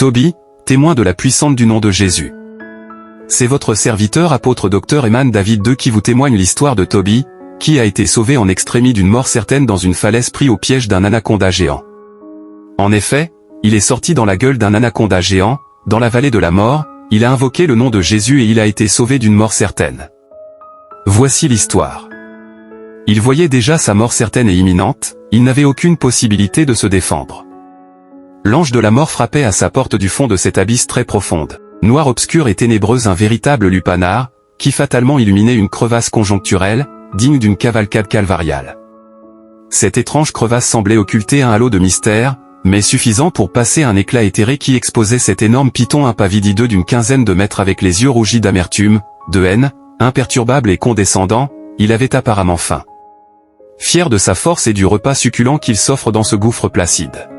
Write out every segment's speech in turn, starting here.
Tobie, témoin de la puissance du nom de Jésus. C'est votre serviteur apôtre Dr Eman David II qui vous témoigne l'histoire de Tobie, qui a été sauvé en extrémie d'une mort certaine dans une falaise pris au piège d'un anaconda géant. En effet, il est sorti dans la gueule d'un anaconda géant, dans la vallée de la mort, il a invoqué le nom de Jésus et il a été sauvé d'une mort certaine. Voici l'histoire. Il voyait déjà sa mort certaine et imminente, il n'avait aucune possibilité de se défendre. L'ange de la mort frappait à sa porte du fond de cette abysse très profonde, noire obscure et ténébreuse, un véritable lupanar, qui fatalement illuminait une crevasse conjoncturelle, digne d'une cavalcade calvariale. Cette étrange crevasse semblait occulter un halo de mystère, mais suffisant pour passer un éclat éthéré qui exposait cet énorme python impavidideux d'une quinzaine de mètres avec les yeux rougis d'amertume, de haine, imperturbable et condescendant, il avait apparemment faim. Fier de sa force et du repas succulent qu'il s'offre dans ce gouffre placide.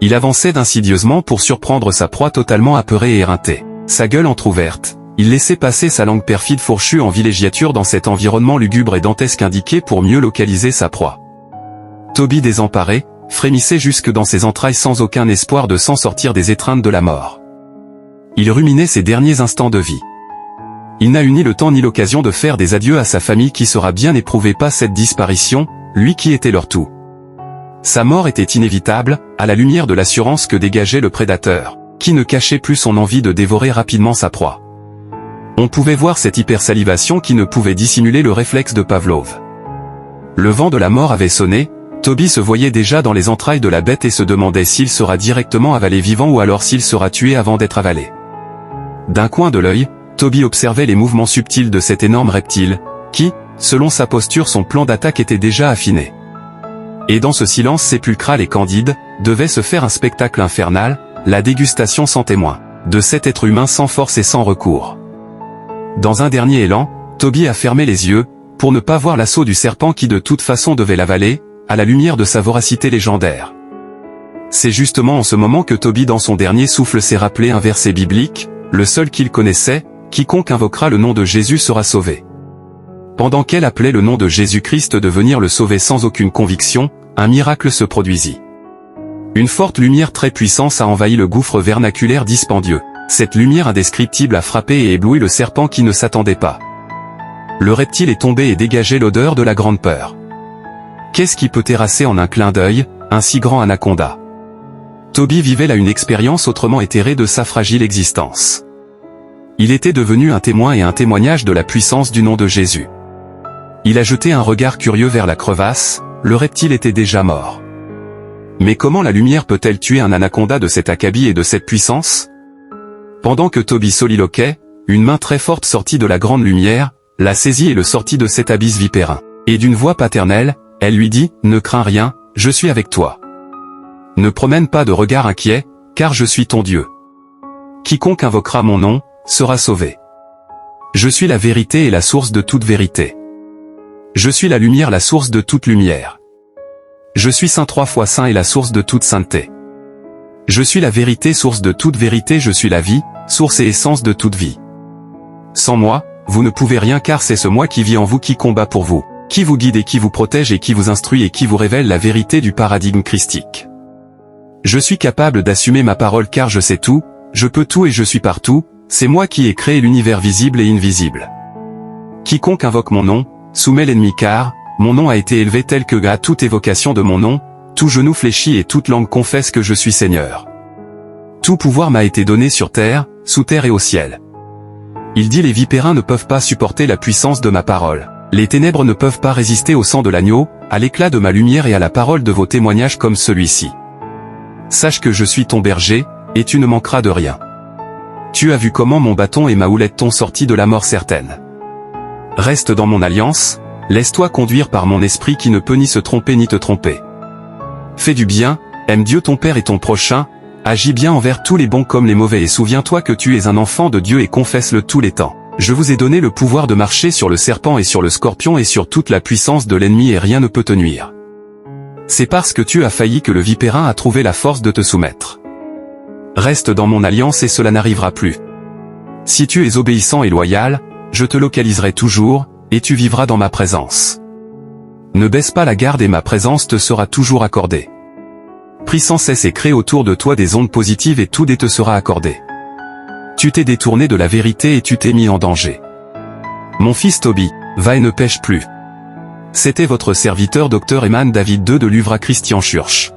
Il avançait insidieusement pour surprendre sa proie totalement apeurée et éreintée, sa gueule entr'ouverte. Il laissait passer sa langue perfide fourchue en villégiature dans cet environnement lugubre et dantesque indiqué pour mieux localiser sa proie. Tobie, désemparé, frémissait jusque dans ses entrailles sans aucun espoir de s'en sortir des étreintes de la mort. Il ruminait ses derniers instants de vie. Il n'a eu ni le temps ni l'occasion de faire des adieux à sa famille qui sera bien éprouvée par cette disparition, lui qui était leur tout. Sa mort était inévitable, à la lumière de l'assurance que dégageait le prédateur, qui ne cachait plus son envie de dévorer rapidement sa proie. On pouvait voir cette hypersalivation qui ne pouvait dissimuler le réflexe de Pavlov. Le vent de la mort avait sonné, Tobie se voyait déjà dans les entrailles de la bête et se demandait s'il sera directement avalé vivant ou alors s'il sera tué avant d'être avalé. D'un coin de l'œil, Tobie observait les mouvements subtils de cet énorme reptile, qui, selon sa posture, son plan d'attaque était déjà affiné. Et dans ce silence sépulcral et candide, devait se faire un spectacle infernal, la dégustation sans témoin, de cet être humain sans force et sans recours. Dans un dernier élan, Tobie a fermé les yeux, pour ne pas voir l'assaut du serpent qui de toute façon devait l'avaler, à la lumière de sa voracité légendaire. C'est justement en ce moment que Tobie dans son dernier souffle s'est rappelé un verset biblique, le seul qu'il connaissait, quiconque invoquera le nom de Jésus sera sauvé. Pendant qu'elle appelait le nom de Jésus-Christ de venir le sauver sans aucune conviction, un miracle se produisit. Une forte lumière très puissante a envahi le gouffre vernaculaire dispendieux. Cette lumière indescriptible a frappé et ébloui le serpent qui ne s'attendait pas. Le reptile est tombé et dégageait l'odeur de la grande peur. Qu'est-ce qui peut terrasser en un clin d'œil, un si grand anaconda? Tobie vivait là une expérience autrement éthérée de sa fragile existence. Il était devenu un témoin et un témoignage de la puissance du nom de Jésus. Il a jeté un regard curieux vers la crevasse, le reptile était déjà mort. Mais comment la lumière peut-elle tuer un anaconda de cet acabit et de cette puissance? Pendant que Tobie soliloquait, une main très forte sortit de la grande lumière, la saisit et le sortit de cet abysse vipérin. Et d'une voix paternelle, elle lui dit, « Ne crains rien, je suis avec toi. Ne promène pas de regard inquiet, car je suis ton Dieu. Quiconque invoquera mon nom, sera sauvé. Je suis la vérité et la source de toute vérité. Je suis la lumière, la source de toute lumière. Je suis saint 3 fois saint et la source de toute sainteté. Je suis la vérité, source de toute vérité, je suis la vie, source et essence de toute vie. Sans moi, vous ne pouvez rien car c'est ce moi qui vit en vous qui combat pour vous, qui vous guide et qui vous protège et qui vous instruit et qui vous révèle la vérité du paradigme christique. Je suis capable d'assumer ma parole car je sais tout, je peux tout et je suis partout, c'est moi qui ai créé l'univers visible et invisible. Quiconque invoque mon nom, soumet l'ennemi car, mon nom a été élevé tel que à toute évocation de mon nom, tout genou fléchit et toute langue confesse que je suis Seigneur. Tout pouvoir m'a été donné sur terre, sous terre et au ciel. Il dit les vipérins ne peuvent pas supporter la puissance de ma parole. Les ténèbres ne peuvent pas résister au sang de l'agneau, à l'éclat de ma lumière et à la parole de vos témoignages comme celui-ci. Sache que je suis ton berger, et tu ne manqueras de rien. Tu as vu comment mon bâton et ma houlette t'ont sorti de la mort certaine. Reste dans mon alliance, laisse-toi conduire par mon esprit qui ne peut ni se tromper ni te tromper. Fais du bien, aime Dieu ton Père et ton prochain, agis bien envers tous les bons comme les mauvais et souviens-toi que tu es un enfant de Dieu et confesse-le tous les temps. Je vous ai donné le pouvoir de marcher sur le serpent et sur le scorpion et sur toute la puissance de l'ennemi et rien ne peut te nuire. C'est parce que tu as failli que le vipérin a trouvé la force de te soumettre. Reste dans mon alliance et cela n'arrivera plus. Si tu es obéissant et loyal, je te localiserai toujours, et tu vivras dans ma présence. Ne baisse pas la garde et ma présence te sera toujours accordée. Prie sans cesse et crée autour de toi des ondes positives et tout te sera accordé. Tu t'es détourné de la vérité et tu t'es mis en danger. Mon fils Toby, va et ne pêche plus. C'était votre serviteur Dr Eman David II de l'Uvra Christian Church.